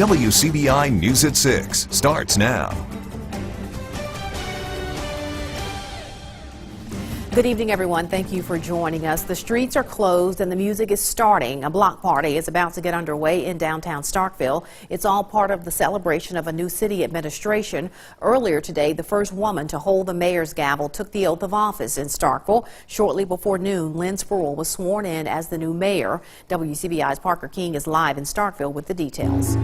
WCBI News at 6 starts now. Good evening, everyone. Thank you for joining us. The streets are closed and the music is starting. A block party is about to get underway in downtown Starkville. It's all part of the celebration of a new city administration. Earlier today, the first woman to hold the mayor's gavel took the oath of office in Starkville. Shortly before noon, Lynn Sproul was sworn in as the new mayor. WCBI's Parker King is live in Starkville with the details.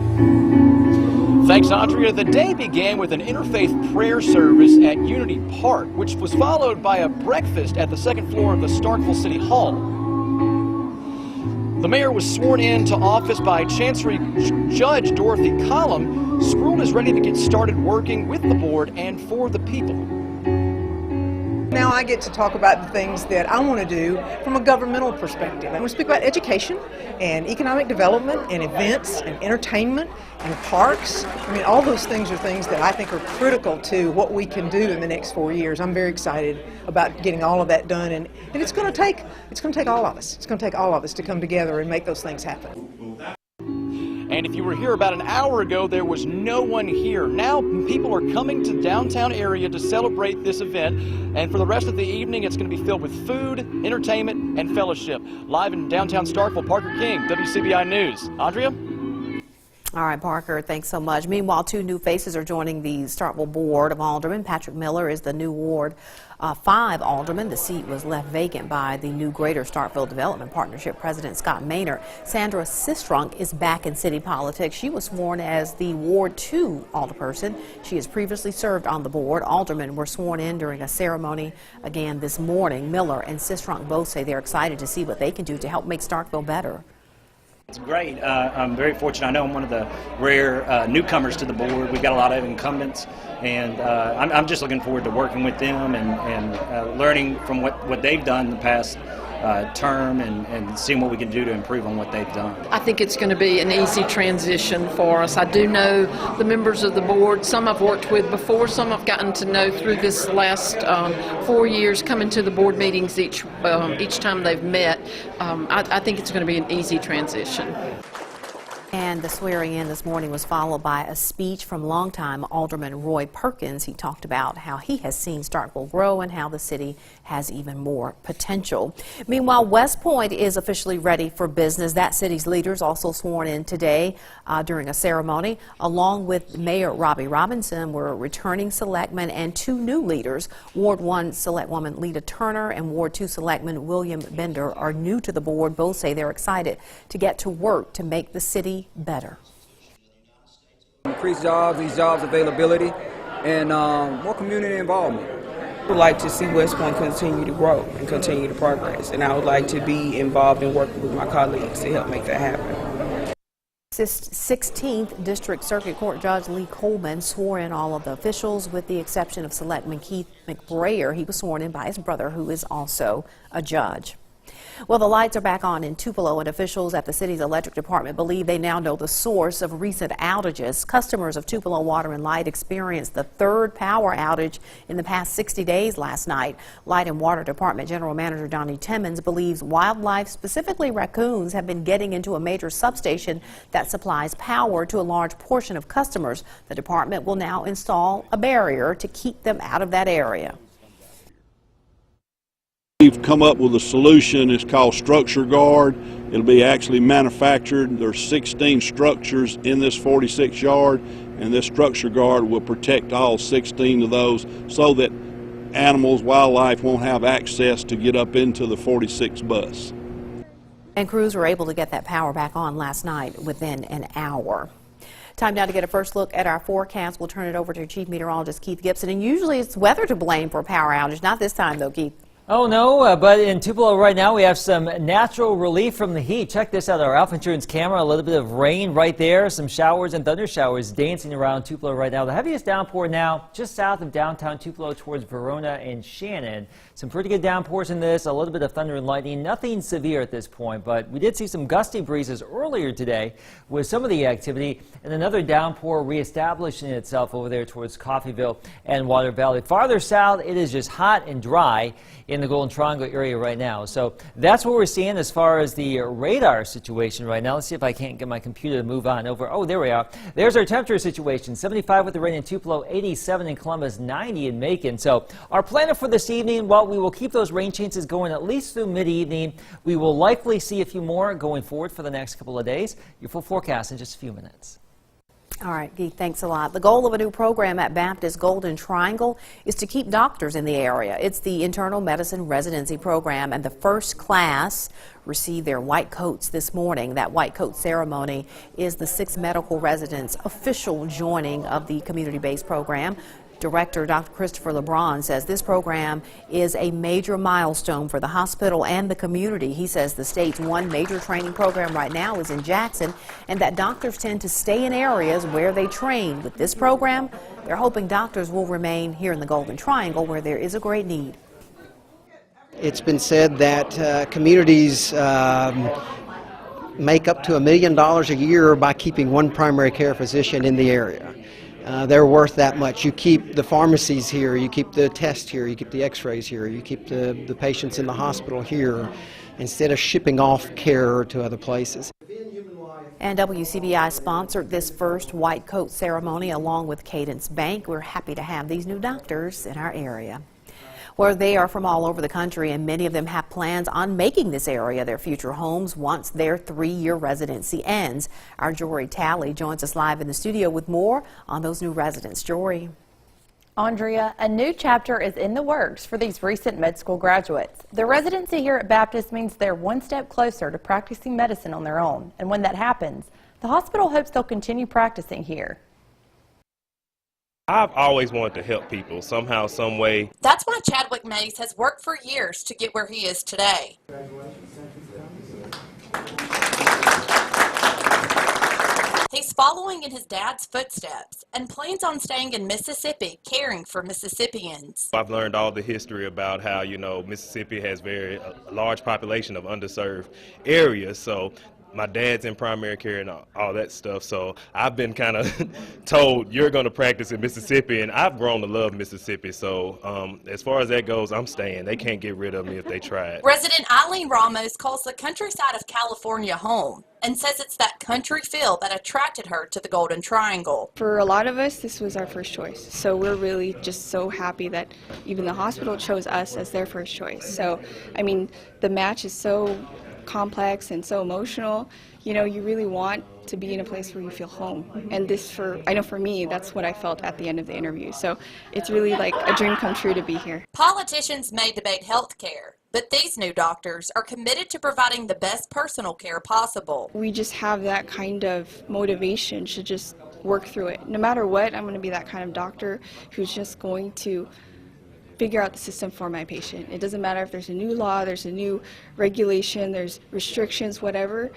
Thanks, Andrea. The day began with an interfaith prayer service at Unity Park, which was followed by a breakfast at the second floor of the Starkville City Hall. The mayor was sworn into office by Chancery Judge Dorothy Collum. Sproul is ready to get started working with the board and for the people. Now I get to talk about the things that I want to do from a governmental perspective. I want to speak about education and economic development and events and entertainment and parks. I mean, all those things are things that I think are critical to what we can do in the next 4 years. I'm very excited about getting all of that done, and it's going to take all of us. It's going to take all of us to come together and make those things happen. And if you were here about an hour ago, there was no one here. Now people are coming to the downtown area to celebrate this event. And for the rest of the evening, it's going to be filled with food, entertainment, and fellowship. Live in downtown Starkville, Parker King, WCBI News. Andrea? All right, Parker, thanks so much. Meanwhile, two new faces are joining the Starkville Board of Aldermen. Patrick Miller is the new Ward 5 alderman. The seat was left vacant by the new Greater Starkville Development Partnership President Scott Maynard. Sandra Sistrunk is back in city politics. She was sworn as the Ward 2 alderperson. She has previously served on the board. Aldermen were sworn in during a ceremony again this morning. Miller and Sistrunk both say they're excited to see what they can do to help make Starkville better. It's great. I'm very fortunate. I know I'm one of the rare newcomers to the board. We've got a lot of incumbents, and I'm just looking forward to working with them and learning from what they've done the past term and seeing what we can do to improve on what they've done. I think it's going to be an easy transition for us. I do know the members of the board. Some I've worked with before, some I've gotten to know through this last 4 years coming to the board meetings each time they've met. I think it's going to be an easy transition. And the swearing in this morning was followed by a speech from longtime Alderman Roy Perkins. He talked about how he has seen Starkville grow and how the city has even more potential. Meanwhile, West Point is officially ready for business. That city's leaders also sworn in today during a ceremony. Along with Mayor Robbie Robinson were returning selectmen and two new leaders. Ward 1 Selectwoman Lita Turner and Ward 2 Selectman William Bender are new to the board. Both say they're excited to get to work to make the city better. Increase jobs, these jobs availability, and more community involvement. I would like to see West Point continue to grow and continue to progress, and I would like to be involved in working with my colleagues to help make that happen. 16th District Circuit Court Judge Lee Coleman swore in all of the officials with the exception of Selectman Keith McBrayer. He was sworn in by his brother, who is also a judge. Well, the lights are back on in Tupelo, and officials at the city's electric department believe they now know the source of recent outages. Customers of Tupelo Water and Light experienced the third power outage in the past 60 days last night. Light and Water Department General Manager Donnie Timmons believes wildlife, specifically raccoons, have been getting into a major substation that supplies power to a large portion of customers. The department will now install a barrier to keep them out of that area. We've come up with a solution. It's called Structure Guard. It'll be actually manufactured. There's 16 structures in this 46 yard, and this Structure Guard will protect all 16 of those so that animals, wildlife won't have access to get up into the 46 bus. And crews were able to get that power back on last night within an hour. Time now to get a first look at our forecast. We'll turn it over to Chief Meteorologist Keith Gibson. And usually it's weather to blame for a power outage. Not this time, though, Keith. Oh, no, but in Tupelo right now we have some natural relief from the heat. Check this out, our Alpha Insurance camera, a little bit of rain right there, some showers and thunder showers dancing around Tupelo right now. The heaviest downpour now just south of downtown Tupelo towards Verona and Shannon. Some pretty good downpours in this, a little bit of thunder and lightning, nothing severe at this point, but we did see some gusty breezes earlier today with some of the activity, and another downpour reestablishing itself over there towards Coffeyville and Water Valley. Farther south, it is just hot and dry. In in the Golden Triangle area right now. So that's what we're seeing as far as the radar situation right now. Let's see if I can't get my computer to move on over. Oh, there we are. There's our temperature situation. 75 with the rain in Tupelo, 87 in Columbus, 90 in Macon. So our plan for this evening, well, we will keep those rain chances going at least through mid-evening. We will likely see a few more going forward for the next couple of days. Your full forecast in just a few minutes. All right, Guy, thanks a lot. The goal of a new program at Baptist Golden Triangle is to keep doctors in the area. It's the internal medicine residency program, and the first class received their white coats this morning. That white coat ceremony is the 6 medical residents' official joining of the community-based program. Director Dr. Christopher LeBron says this program is a major milestone for the hospital and the community. He says the state's one major training program right now is in Jackson, and that doctors tend to stay in areas where they train. With this program, they're hoping doctors will remain here in the Golden Triangle, where there is a great need. It's been said that communities make up to $1 million a year by keeping one primary care physician in the area. They're worth that much. You keep the pharmacies here, you keep the tests here, you keep the x-rays here, you keep the patients in the hospital here instead of shipping off care to other places. And WCBI sponsored this first white coat ceremony along with Cadence Bank. We're happy to have these new doctors in our area. Well, they are from all over the country, and many of them have plans on making this area their future homes once their 3-year residency ends. Our Jory Talley joins us live in the studio with more on those new residents. Jory. Andrea, a new chapter is in the works for these recent med school graduates. Their residency here at Baptist means they're one step closer to practicing medicine on their own. And when that happens, the hospital hopes they'll continue practicing here. I've always wanted to help people somehow, some way. That's why Chadwick Mays has worked for years to get where he is today. He's following in his dad's footsteps and plans on staying in Mississippi, caring for Mississippians. I've learned all the history about how, Mississippi has a large population of underserved areas. So my dad's in primary care and all that stuff, so I've been kind of told you're going to practice in Mississippi, and I've grown to love Mississippi. So as far as that goes, I'm staying. They can't get rid of me if they try it. Resident Eileen Ramos calls the countryside of California home and says it's that country feel that attracted her to the Golden Triangle. For a lot of us, this was our first choice, so we're really just so happy that even the hospital chose us as their first choice. So, I mean, the match is so complex and so emotional. You really want to be in a place where you feel home, and I know for me, that's what I felt at the end of the interview. So it's really like a dream come true to be here. Politicians may debate health care, but these new doctors are committed to providing the best personal care possible. We just have that kind of motivation to just work through it. No matter what, I'm going to be that kind of doctor who's just going to figure out the system for my patient. It doesn't matter if there's a new law, there's a new regulation, there's restrictions, whatever.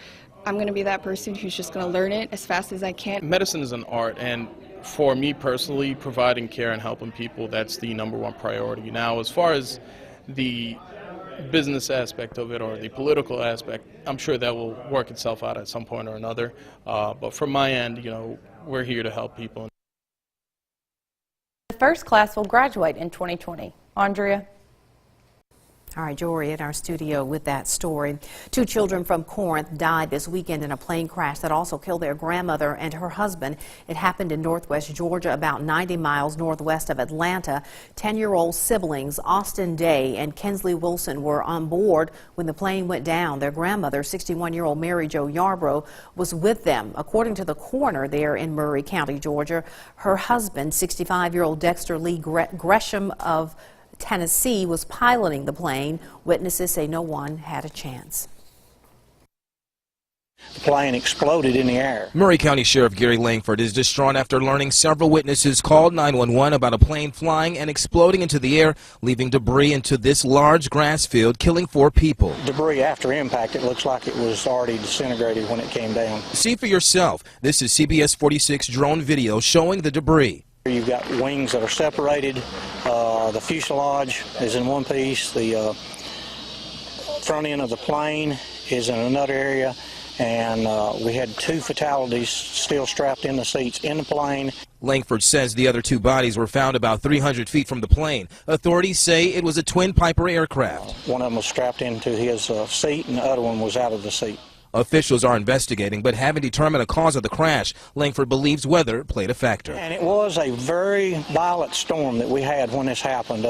I'm going to be that person who's just going to learn it as fast as I can. Medicine is an art, and for me personally, providing care and helping people, that's the #1 priority. Now, as far as the business aspect of it or the political aspect, I'm sure that will work itself out at some point or another. But from my end, we're here to help people. The first class will graduate in 2020. Andrea. All right, Jory in our studio with that story. 2 children from Corinth died this weekend in a plane crash that also killed their grandmother and her husband. It happened in northwest Georgia, about 90 miles northwest of Atlanta. 10-year-old siblings Austin Day and Kinsley Wilson were on board when the plane went down. Their grandmother, 61-year-old Mary Jo Yarbrough, was with them. According to the coroner there in Murray County, Georgia, her husband, 65-year-old Dexter Lee Gresham of Tennessee, was piloting the plane. Witnesses say no one had a chance. The plane exploded in the air. Murray County Sheriff Gary Langford is distraught after learning several witnesses called 911 about a plane flying and exploding into the air, leaving debris into this large grass field, killing 4 people. Debris after impact, it looks like it was already disintegrated when it came down. See for yourself. This is CBS 46 drone video showing the debris. You've got wings that are separated. The fuselage is in one piece. The front end of the plane is in another area. and we had 2 fatalities still strapped in the seats in the plane. Langford says the other 2 bodies were found about 300 feet from the plane. Authorities say it was a twin Piper aircraft. One of them was strapped into his seat, and the other one was out of the seat. Officials are investigating but haven't determined a cause of the crash. Langford believes weather played a factor. And it was a very violent storm that we had when this happened.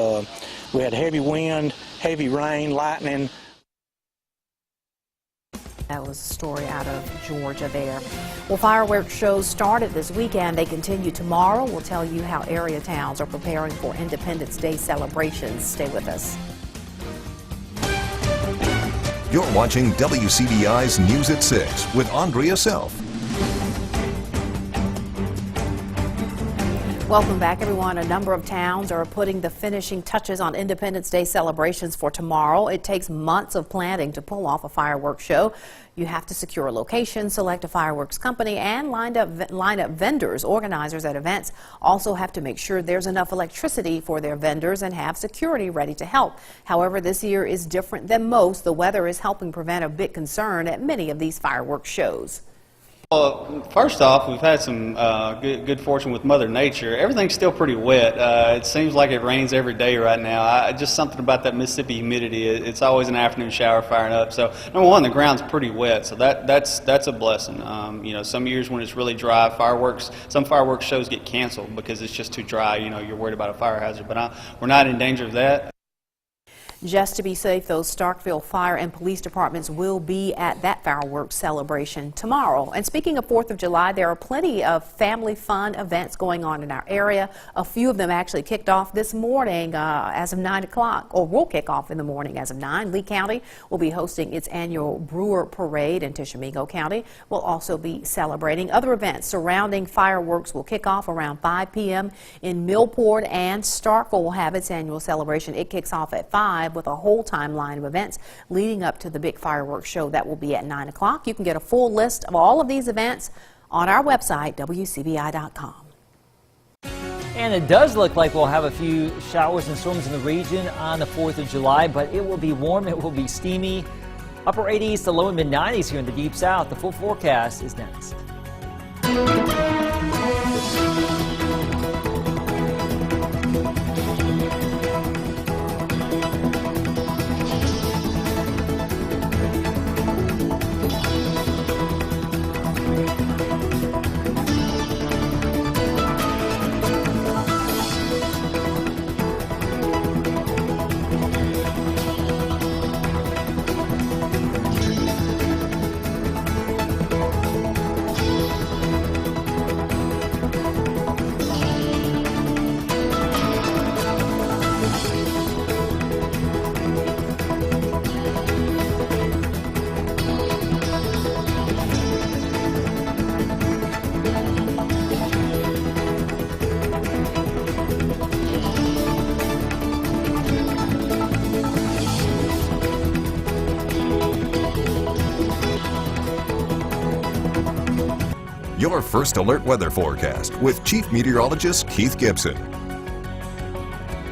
We had heavy wind, heavy rain, lightning. That was a story out of Georgia there. Well, fireworks shows started this weekend. They continue tomorrow. We'll tell you how area towns are preparing for Independence Day celebrations. Stay with us. You're watching WCBI's News at 6 with Andrea Self. Welcome back, everyone. A number of towns are putting the finishing touches on Independence Day celebrations for tomorrow. It takes months of planning to pull off a fireworks show. You have to secure a location, select a fireworks company, and line up vendors. Organizers at events also have to make sure there's enough electricity for their vendors and have security ready to help. However, this year is different than most. The weather is helping prevent a big concern at many of these fireworks shows. Well, first off, we've had some good fortune with Mother Nature. Everything's still pretty wet. It seems like it rains every day right now. Just something about that Mississippi humidity. It's always an afternoon shower firing up. So, number one, the ground's pretty wet, so that's a blessing. You know, some years when it's really dry, some fireworks shows get canceled because it's just too dry. You know, you're worried about a fire hazard, but we're not in danger of that. Just to be safe, those Starkville Fire and Police Departments will be at that fireworks celebration tomorrow. And speaking of 4th of July, there are plenty of family fun events going on in our area. A few of them actually kicked off this morning as of 9 o'clock, or will kick off in the morning as of 9. Lee County will be hosting its annual Brewer Parade, and Tishomingo County will also be celebrating. Other events surrounding fireworks will kick off around 5 p.m. in Millport, and Starkville will have its annual celebration. It kicks off at 5 with a whole timeline of events leading up to the big fireworks show that will be at 9 o'clock. You can get a full list of all of these events on our website, WCBI.com. And it does look like we'll have a few showers and storms in the region on the 4th of July, but it will be warm, it will be steamy. Upper 80s to low and mid 90s here in the Deep South. The full forecast is next. Your first alert weather forecast with Chief Meteorologist Keith Gibson.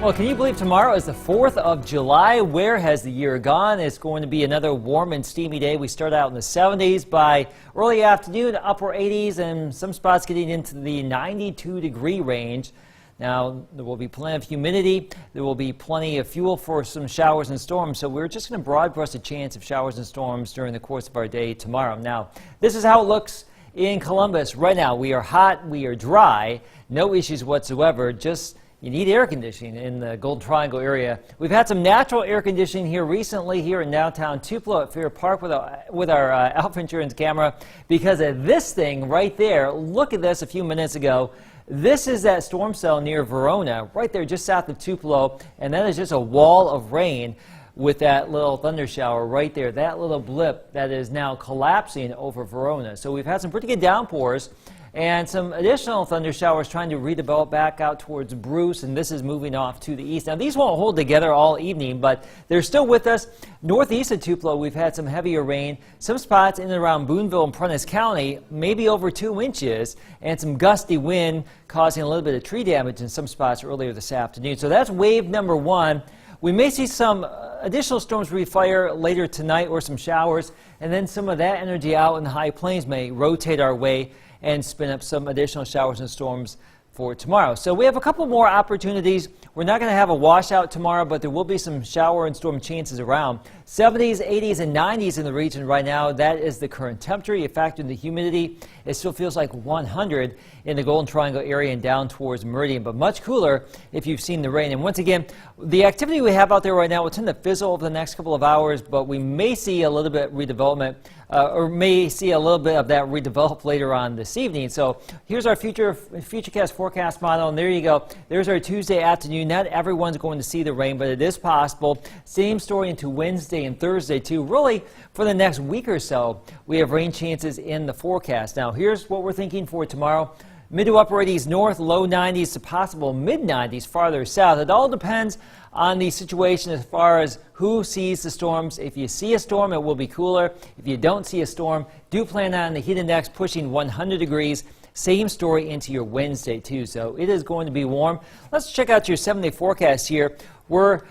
Well, can you believe tomorrow is the 4th of July? Where has the year gone? It's going to be another warm and steamy day. We start out in the 70s by early afternoon, upper 80s, and some spots getting into the 92-degree range. Now, there will be plenty of humidity. There will be plenty of fuel for some showers and storms. So we're just going to broad brush a chance of showers and storms during the course of our day tomorrow. Now, this is how it looks in Columbus right now. We are hot, we are dry, no issues whatsoever, just you need air conditioning in the Golden Triangle area. We've had some natural air conditioning here recently here in downtown Tupelo at Fair Park with our Alpha Insurance camera because of this thing right there. Look at this a few minutes ago. This is that storm cell near Verona, right there just south of Tupelo, and that is just a wall of rain with that little thunder shower right there, that little blip that is now collapsing over Verona. So we've had some pretty good downpours and some additional thunder showers trying to redevelop back out towards Bruce, and this is moving off to the east. Now, these won't hold together all evening, but they're still with us. Northeast of Tupelo, we've had some heavier rain. Some spots in and around Boonville and Prentiss County, maybe over 2 inches, and some gusty wind causing a little bit of tree damage in some spots earlier this afternoon. So that's wave number 1. We may see some additional storms refire later tonight or some showers, and then some of that energy out in the high plains may rotate our way and spin up some additional showers and storms for tomorrow. So we have a couple more opportunities. We're not going to have a washout tomorrow, but there will be some shower and storm chances around. 70s, 80s, and 90s in the region right now. That is the current temperature. You factor in the humidity, it still feels like 100 in the Golden Triangle area and down towards Meridian, but much cooler if you've seen the rain. And once again, the activity we have out there right now will tend to fizzle over the next couple of hours, but we may see a little bit redevelopment, or may see a little bit of that redevelop later on this evening. So here's our Futurecast forecast model, and there you go. There's our Tuesday afternoon. Not everyone's going to see the rain, but it is possible. Same story into Wednesday and Thursday too. Really, for the next week or so, we have rain chances in the forecast. Now, here's what we're thinking for tomorrow. Mid to upper 80s north, low 90s to possible mid 90s farther south. It all depends on the situation as far as who sees the storms. If you see a storm, it will be cooler. If you don't see a storm, do plan on the heat index pushing 100 degrees. Same story into your Wednesday too. So it is going to be warm. Let's check out your 7-day forecast here. We're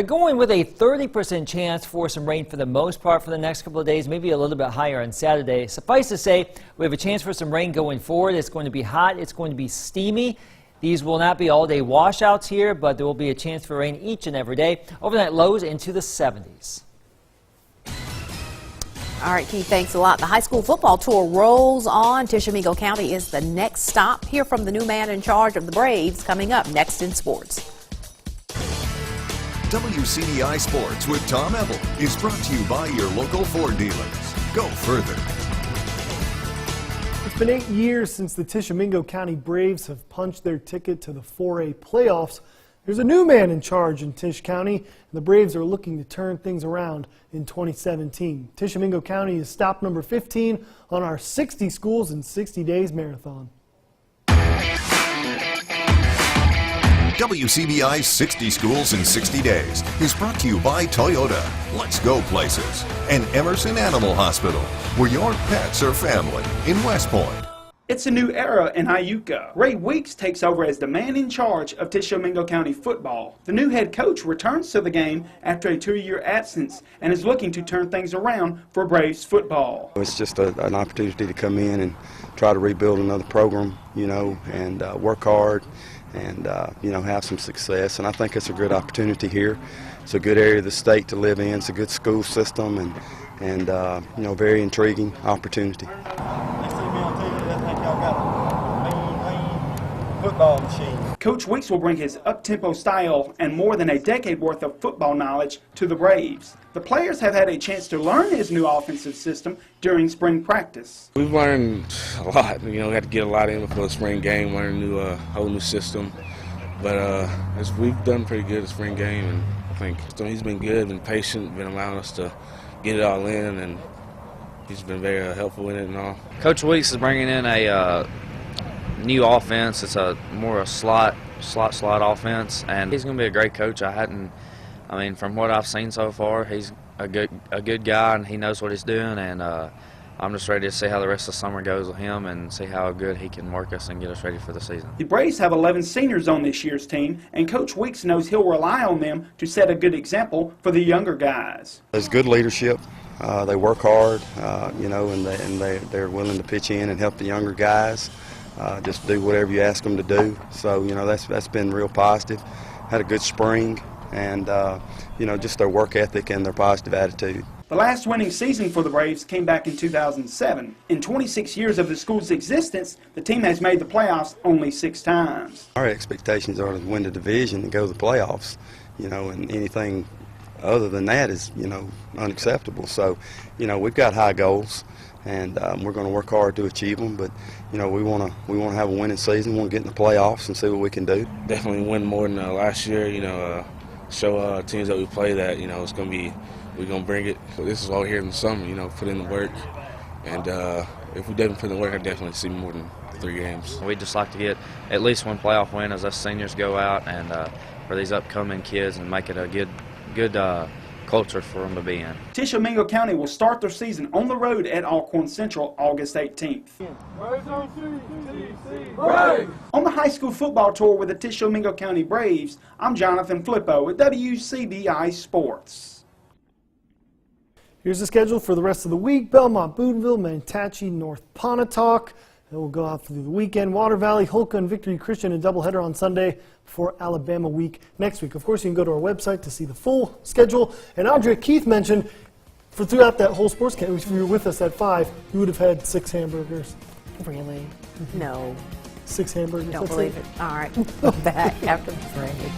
going with a 30% chance for some rain for the most part for the next couple of days, maybe a little bit higher on Saturday. Suffice to say, we have a chance for some rain going forward. It's going to be hot. It's going to be steamy. These will not be all-day washouts here, but there will be a chance for rain each and every day. Overnight lows into the 70s. All right, Keith, thanks a lot. The high school football tour rolls on. Tishomingo County is the next stop. Hear from the new man in charge of the Braves coming up next in sports. WCDI Sports with Tom Ebel is brought to you by your local Ford dealers. Go further. It's been 8 years since the Tishomingo County Braves have punched their ticket to the 4A playoffs. There's a new man in charge in Tisch County, and the Braves are looking to turn things around in 2017. Tishomingo County is stop number 15 on our 60 schools in 60 days marathon. WCBI's 60 Schools in 60 Days is brought to you by Toyota, Let's Go Places, and Emerson Animal Hospital, where your pets are family in West Point. It's a new era in Iuka. Ray Weeks takes over as the man in charge of Tishomingo County football. The new head coach returns to the game after a 2-year absence and is looking to turn things around for Braves football. It's just an opportunity to come in and try to rebuild another program, and work hard and, have some success. And I think it's a good opportunity here. It's a good area of the state to live in. It's a good school system and very intriguing opportunity. Football machine. Coach Weeks will bring his up-tempo style and more than a decade worth of football knowledge to the Braves. The players have had a chance to learn his new offensive system during spring practice. We've learned a lot. We had to get a lot in for the spring game, learn a whole new system. But we've done pretty good at spring game, and I think he's been good, been patient, been allowing us to get it all in, and he's been very helpful in it and all. Coach Weeks is bringing in a new offense. It's more a slot offense, and he's going to be a great coach. From what I've seen so far, he's a good guy, and he knows what he's doing, and I'm just ready to see how the rest of the summer goes with him and see how good he can work us and get us ready for the season. The Braves have 11 seniors on this year's team, and Coach Weeks knows he'll rely on them to set a good example for the younger guys. There's good leadership. They work hard, and they're willing to pitch in and help the younger guys. Just do whatever you ask them to do. So, that's been real positive. Had a good spring, and, just their work ethic and their positive attitude. The last winning season for the Braves came back in 2007. In 26 years of the school's existence, the team has made the playoffs only 6 times. Our expectations are to win the division and go to the playoffs, and anything other than that is, unacceptable. So, we've got high goals, and we're going to work hard to achieve them. But, we want to have a winning season. We want to get in the playoffs and see what we can do. Definitely win more than last year. Show teams that we play that it's going to be. We're going to bring it. This is all here in the summer, put in the work. And if we didn't put in the work, I'd definitely see more than 3 games. We'd just like to get at least one playoff win as us seniors go out and for these upcoming kids and make it a good culture for them to be in. Tishomingo County will start their season on the road at Alcorn Central August 18th. On the high school football tour with the Tishomingo County Braves, I'm Jonathan Flippo with WCBI Sports. Here's the schedule for the rest of the week. Belmont, Boonville, Mantachie, North Pontotoc. And we'll go out through the weekend. Water Valley, Holka, and Victory Christian, a doubleheader on Sunday before Alabama week next week. Of course, you can go to our website to see the full schedule. And Audrey, Keith mentioned for throughout that whole sports camp, if you were with us at 5, you would have had 6 hamburgers. Really? No. 6 hamburgers. Don't believe it. All right. Go back after the break.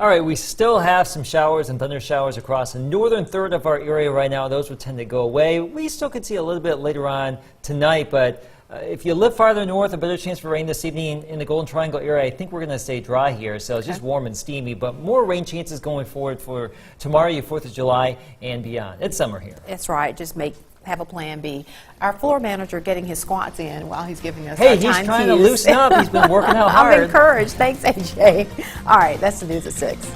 All right, we still have some showers and thunder showers across the northern third of our area right now. Those will tend to go away. We still could see a little bit later on tonight, but if you live farther north, a better chance for rain this evening in the Golden Triangle area. I think we're going to stay dry here, so it's just warm and steamy, but more rain chances going forward for tomorrow, your 4th of July, and beyond. It's summer here. That's right. Just have a plan B. Our floor manager getting his squats in while he's giving us Hey, our he's time trying to cues. loosen up. He's been working out hard. I'm encouraged. Thanks, AJ. All right, that's the news at 6.